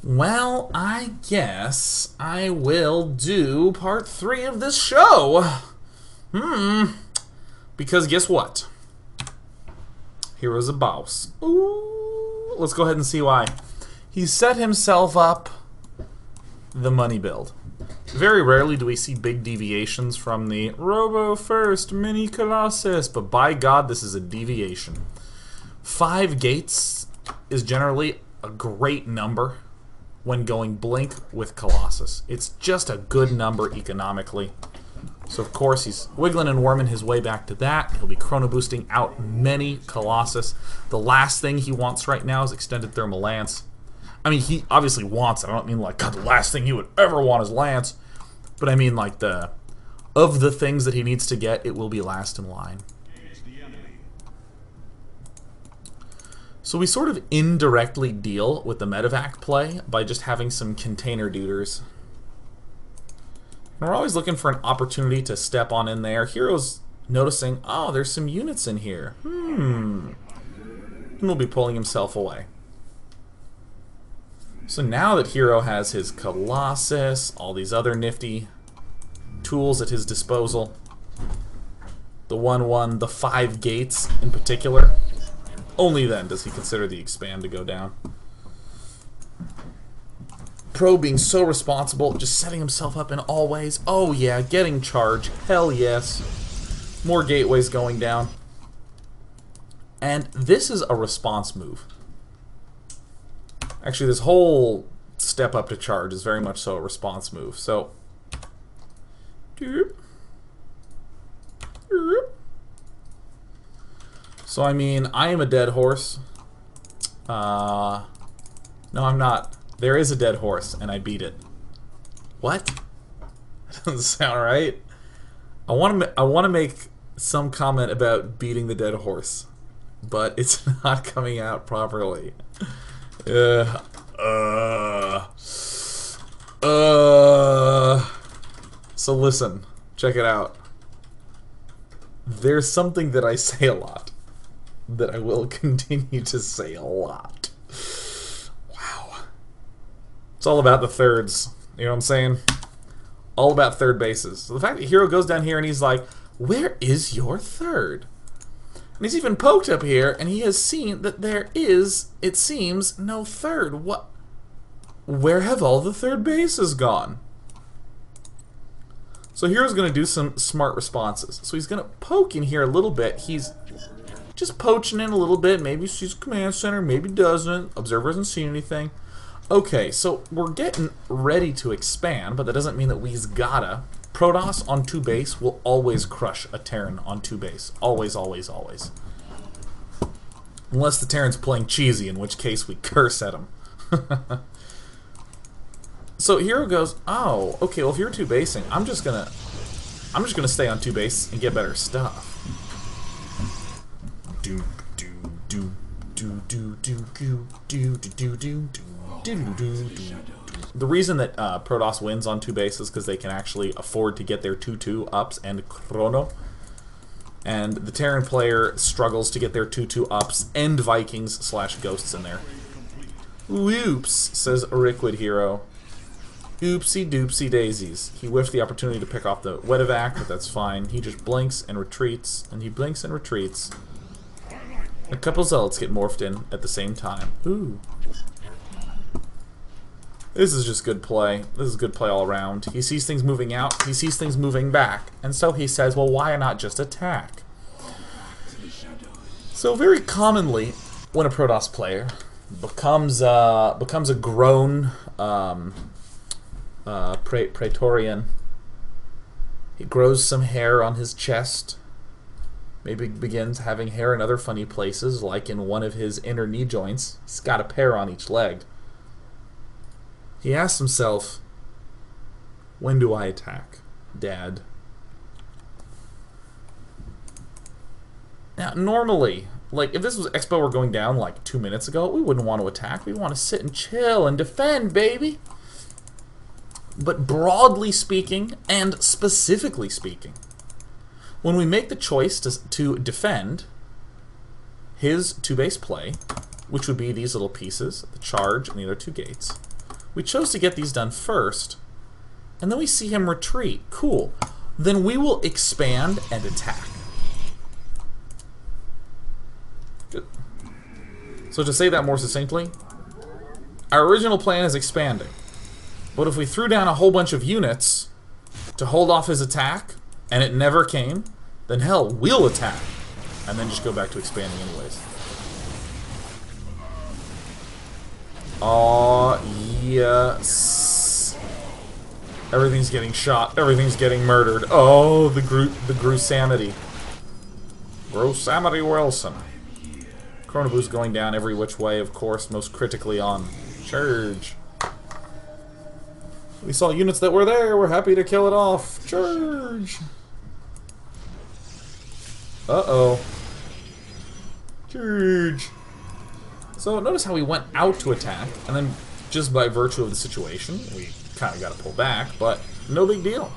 Well, I guess I will do part 3 of this show. Because guess what? Hero's a boss. Ooh, let's go ahead and see why. He set himself up the money build. Very rarely do we see big deviations from the Robo First Mini Colossus, but by God, this is a deviation. 5 gates is generally a great number when going Blink with Colossus. It's just a good number economically. So of course he's wiggling and worming his way back to that. He'll be chrono boosting out many Colossus. The last thing he wants right now is extended thermal lance. I mean, he obviously wants it. I don't mean like, God, the last thing he would ever want is lance. But I mean like of the things that he needs to get, it will be last in line. So we sort of indirectly deal with the medevac play by just having some container duders. And we're always looking for an opportunity to step on in there. Hero's noticing, oh, there's some units in here. And will be pulling himself away. So now that Hero has his Colossus, all these other nifty tools at his disposal, the 1-1, the 5 gates in particular, only then does he consider the expand to go down. Pro being so responsible, just setting himself up in all ways. Oh yeah, getting charge. Hell yes. More gateways going down. And this is a response move. Actually, this whole step up to charge is very much so a response move. So, I mean, I am a dead horse. No, I'm not. There is a dead horse, and I beat it. What? That doesn't sound right. I want to make some comment about beating the dead horse, but it's not coming out properly. So listen, check it out. There's something that I say a lot, that I will continue to say a lot. Wow. It's all about the thirds. You know what I'm saying? All about third bases. So the fact that Hero goes down here and he's like, where is your third? And he's even poked up here and he has seen that there is, it seems, no third. What? Where have all the third bases gone? So Hero's going to do some smart responses. So he's going to poke in here a little bit. He's just poaching in a little bit. Maybe he sees command center, maybe doesn't. Observer hasn't seen anything. Okay, so we're getting ready to expand, but that doesn't mean that we's gotta. Protoss on 2 base will always crush a Terran on 2 base. Always, always, always. Unless the Terran's playing cheesy, in which case we curse at him. So Hero goes, oh, okay, well if you're 2 basing, I'm just gonna stay on 2 base and get better stuff. Do do do do do do do do do do do. The reason that Protoss wins on 2 bases is because they can actually afford to get their 2-2 ups and chrono. And the Terran player struggles to get their 2-2 ups and Vikings / ghosts in there. Whoops, says Riquid Hero. Oopsie doopsie daisies. He whiffed the opportunity to pick off the Wedevac, but that's fine. He just blinks and retreats, and he blinks and retreats. A couple zealots get morphed in at the same time. Ooh. This is just good play. This is good play all around. He sees things moving out, he sees things moving back, and so he says, well, why not just attack? So very commonly, when a Protoss player becomes a grown Praetorian, he grows some hair on his chest, maybe begins having hair in other funny places, like in one of his inner knee joints. He's got a pair on each leg. He asks himself, when do I attack, Dad? Now, normally, like, if this was Expo were going down like 2 minutes ago, we wouldn't want to attack. We'd want to sit and chill and defend, baby. But broadly speaking, and specifically speaking, when we make the choice to defend his 2 base play, which would be these little pieces, the charge and the other 2 gates, We chose to get these done first, and then we see him retreat. Cool. Then we will expand and attack. Good. So to say that more succinctly, our original plan is expanding. But if we threw down a whole bunch of units to hold off his attack, and it never came, then hell, we'll attack. And then just go back to expanding anyways. Aw, yes. Everything's getting shot. Everything's getting murdered. Oh, the gruesamity. Gruesamity Wilson. Chrono Boost going down every which way, of course, most critically on Charge. We saw units that were there. We're happy to kill it off. Charge. Uh-oh. Charge. So notice how we went out to attack, and then just by virtue of the situation, we kind of got to pull back, but no big deal.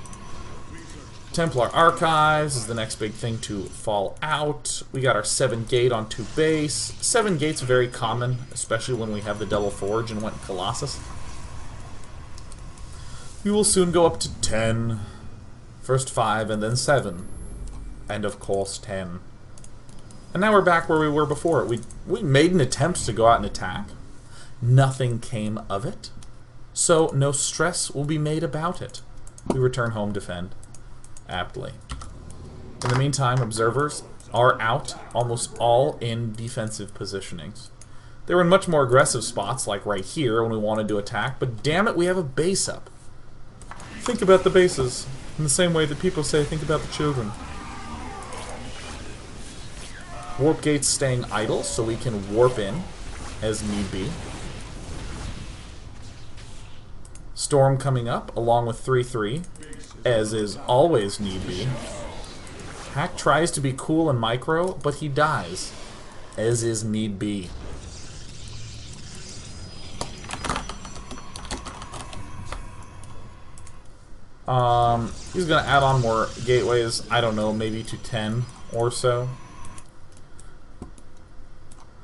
Templar Archives is the next big thing to fall out. We got our 7 gate on 2 base. 7 gate's very common, especially when we have the double forge and went Colossus. We will soon go up to 10. First 5 and then 7. And of course 10. And now we're back where we were before. We made an attempt to go out and attack. Nothing came of it. So no stress will be made about it. We return home, defend. Aptly. In the meantime, observers are out, almost all in defensive positionings. They were in much more aggressive spots, like right here when we wanted to attack, but damn it, we have a base up. Think about the bases, in the same way that people say, think about the children. Warp gates staying idle, so we can warp in as need be. Storm coming up, along with 3-3, as is always need be. Hack tries to be cool and micro, but he dies, as is need be. He's gonna add on more gateways, I don't know, maybe to 10 or so.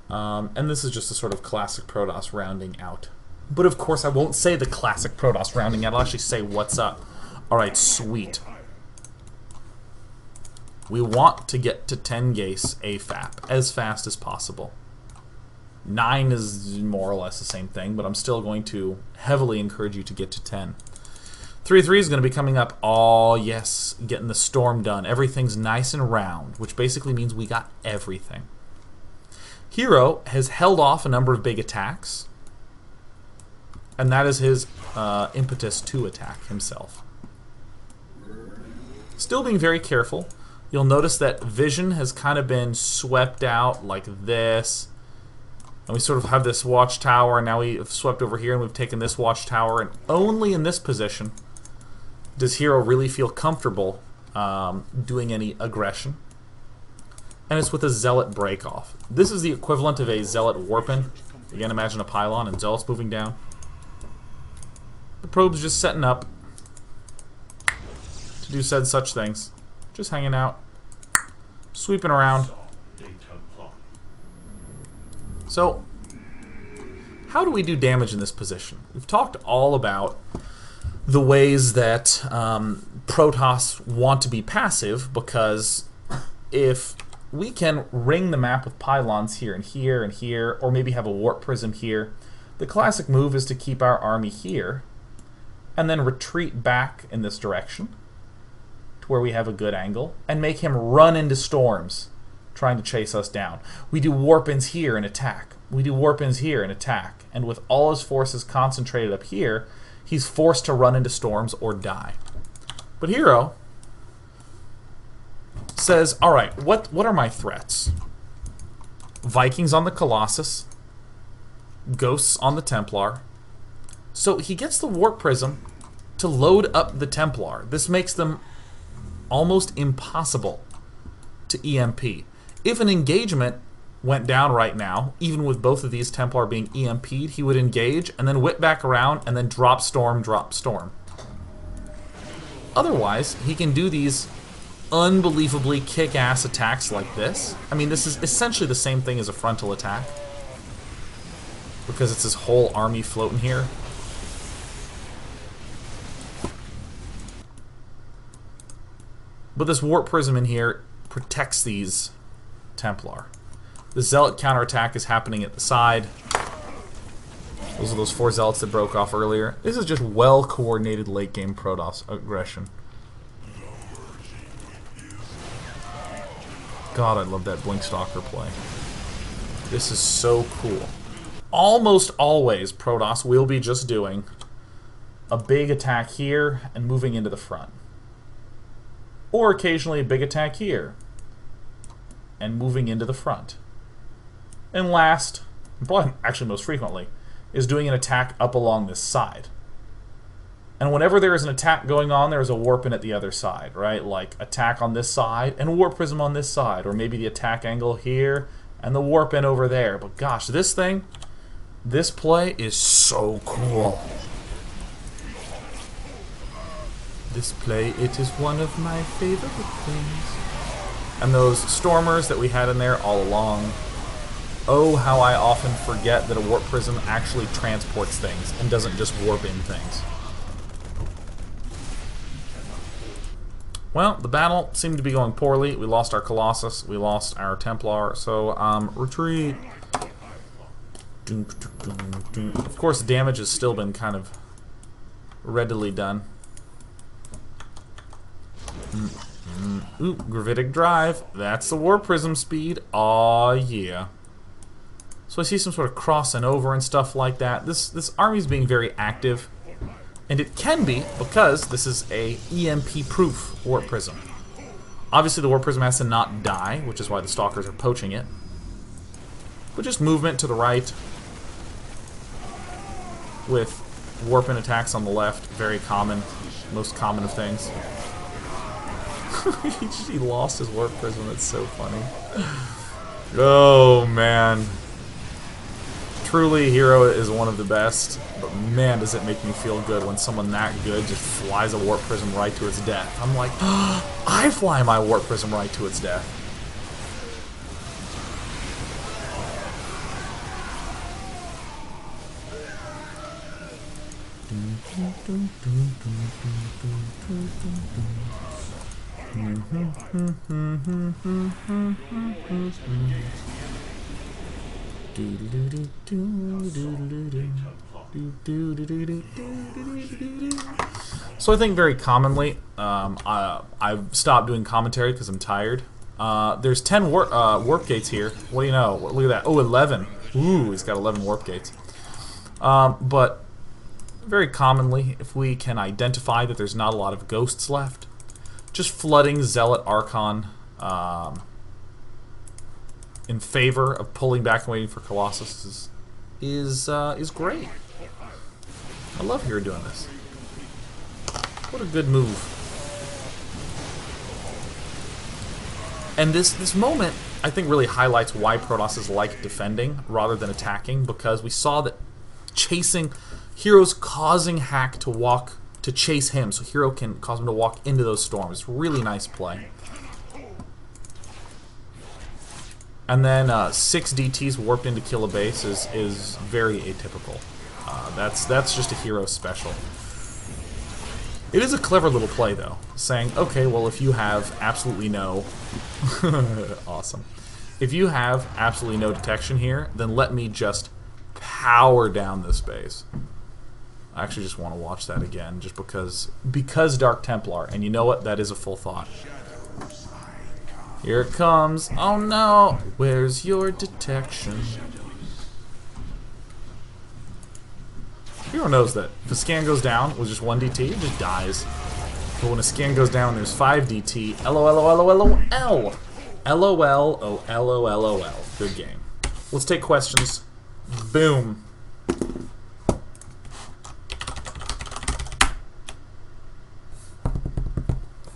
And this is just a sort of classic Protoss rounding out. But of course I won't say the classic Protoss rounding out, I'll actually say what's up. Alright, sweet. We want to get to 10 Gase AFAP as fast as possible. 9 is more or less the same thing, but I'm still going to heavily encourage you to get to 10. 3-3 is going to be coming up. Oh, yes, getting the storm done. Everything's nice and round, which basically means we got everything. Hero has held off a number of big attacks, and that is his impetus to attack himself. Still being very careful. You'll notice that vision has kind of been swept out like this. And we sort of have this watchtower, and now we have swept over here and we've taken this watchtower, and only in this position does Hero really feel comfortable doing any aggression. And it's with a Zealot break-off. This is the equivalent of a Zealot warp-in. Again, imagine a pylon and Zealots moving down. The probe's just setting up to do said such things. Just hanging out, sweeping around. So, how do we do damage in this position? We've talked all about the ways that Protoss want to be passive, because if we can ring the map with pylons here and here and here, or maybe have a warp prism here, the classic move is to keep our army here and then retreat back in this direction to where we have a good angle and make him run into storms trying to chase us down. We do warp-ins here and attack. We do warp-ins here and attack. And with all his forces concentrated up here, he's forced to run into storms or die. But Hero says, alright, what are my threats? Vikings on the Colossus, Ghosts on the Templar. So he gets the Warp Prism to load up the Templar. This makes them almost impossible to EMP. If an engagement went down right now, even with both of these Templar being EMP'd, he would engage and then whip back around and then drop storm, drop storm. Otherwise, he can do these unbelievably kick-ass attacks like this. I mean, this is essentially the same thing as a frontal attack, because it's his whole army floating here. But this Warp Prism in here protects these Templar. The Zealot counterattack is happening at the side. Those are those 4 Zealots that broke off earlier. This is just well-coordinated late-game Protoss aggression. God, I love that Blinkstalker play. This is so cool. Almost always, Protoss will be just doing a big attack here and moving into the front. Or occasionally a big attack here and moving into the front. And last, probably actually most frequently, is doing an attack up along this side. And whenever there is an attack going on, there is a warp in at the other side, right? Like attack on this side and Warp Prism on this side, or maybe the attack angle here and the warp in over there. But gosh, this thing, this play is so cool. This play, it is one of my favorite things. And those Stormers that we had in there all along. Oh, how I often forget that a Warp Prism actually transports things and doesn't just warp in things. Well, the battle seemed to be going poorly. We lost our Colossus, we lost our Templar, so retreat. Of course, damage has still been kind of readily done. Ooh, Gravitic Drive. That's the Warp Prism speed. Aw, yeah. So I see some sort of crossing over and stuff like that. This army's being very active. And it can be because this is a EMP-proof Warp Prism. Obviously the Warp Prism has to not die, which is why the Stalkers are poaching it. But just movement to the right with warp-in attacks on the left, very common, most common of things. He lost his Warp Prism, that's so funny. Oh man. Truly, Hero is one of the best, but man, does it make me feel good when someone that good just flies a Warp Prism right to its death. I'm like, oh, I fly my Warp Prism right to its death. So I think very commonly, I've stopped doing commentary because I'm tired. There's 10 warp gates here. What do you know? Look at that. Oh, 11. Ooh, he's got 11 warp gates. But very commonly, if we can identify that there's not a lot of ghosts left, just flooding Zealot Archon in favor of pulling back and waiting for Colossus is great. I love Hero doing this. What a good move. And this moment, I think, really highlights why Protoss like defending rather than attacking, because we saw that chasing Hero's causing Hack to chase him, so Hero can cause him to walk into those storms. Really nice play. And then 6 DTs warped in to kill a base is very atypical. That's just a Hero special. It is a clever little play, though, saying, okay, well, if you have absolutely no... awesome. If you have absolutely no detection here, then let me just power down this base. I actually just want to watch that again, just because Dark Templar, and you know what? That is a full thought. Here it comes. Oh no! Where's your detection? Hero knows that if a scan goes down with just 1 DT, it just dies. But when a scan goes down and there's 5 DT, LOL. LOL, oh LOL. Good game. Let's take questions. Boom.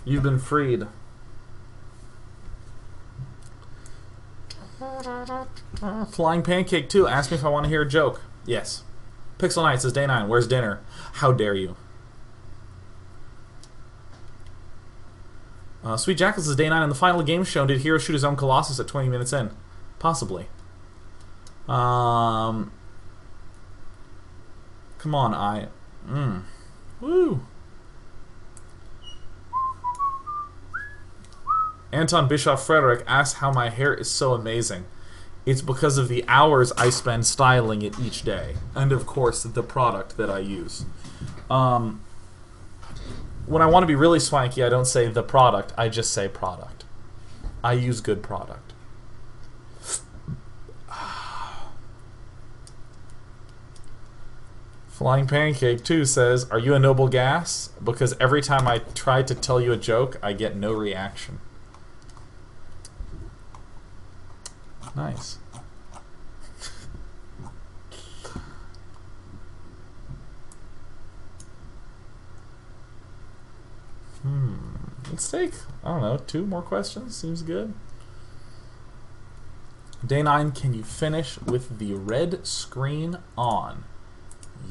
You've been freed. Flying Pancake 2 asked me if I want to hear a joke. Yes. Pixel Knight says, Day 9, where's dinner? How dare you? Sweet Jackal says, Day 9, in the final game shown, did Hero shoot his own Colossus at 20 minutes in? Possibly. Come on, Woo! Anton Bischoff Frederick asks how my hair is so amazing. It's because of the hours I spend styling it each day. And, of course, the product that I use. When I want to be really swanky, I don't say the product. I just say product. I use good product. Flying Pancake 2 says, are you a noble gas? Because every time I try to tell you a joke, I get no reaction. Nice. Let's take, I don't know, 2 more questions. Seems good. Day 9, can you finish with the red screen on?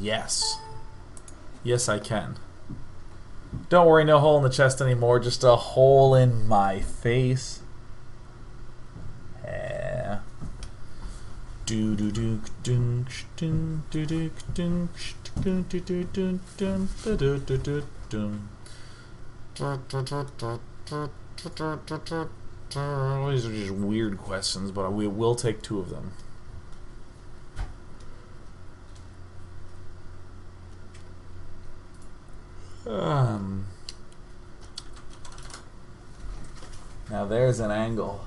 Yes. Yes, I can. Don't worry, no hole in the chest anymore, just a hole in my face. Yeah. Do do do do do do do do do do do do do do do do. These are just weird questions, but we will take 2 of them. Now there's an angle.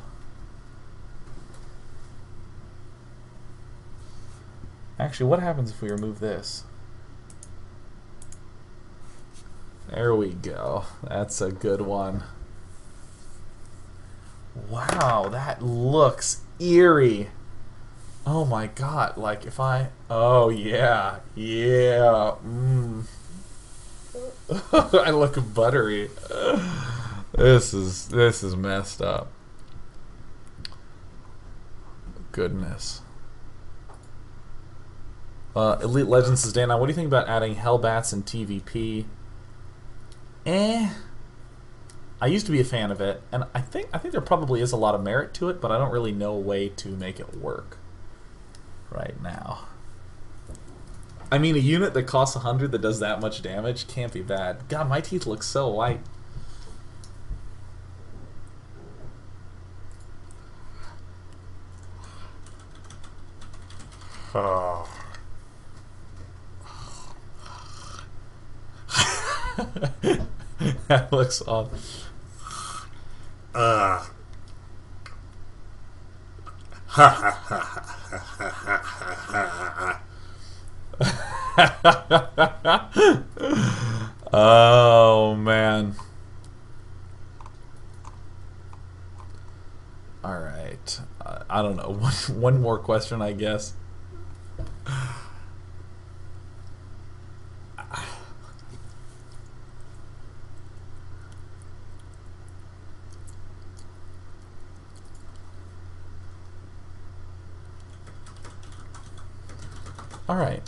Actually, what happens if we remove this? There we go. That's a good one. Wow, that looks eerie. Oh my god, like if I... Oh yeah, yeah. I look buttery. This is messed up. Goodness. Elite Legends says, Dana, what do you think about adding Hellbats in TVP? I used to be a fan of it, and I think there probably is a lot of merit to it, but I don't really know a way to make it work right now. I mean, a unit that costs 100 that does that much damage can't be bad. God, my teeth look so white. Oh. That looks odd. Oh man. All right. I don't know. One more question, I guess. All right.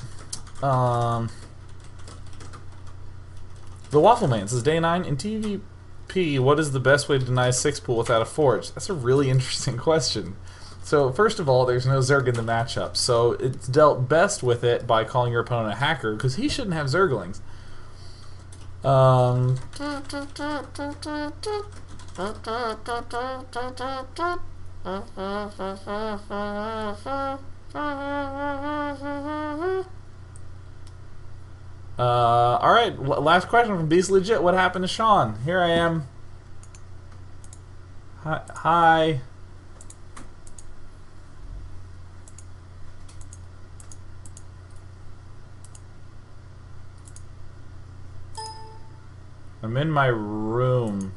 The Waffle Man says, Day 9, in TVP, what is the best way to deny 6-pool without a forge? That's a really interesting question. So, first of all, there's no Zerg in the matchup, so it's dealt best with it by calling your opponent a hacker, because he shouldn't have Zerglings. Alright, last question from Beast Legit. What happened to Sean? Here I am. Hi. I'm in my room.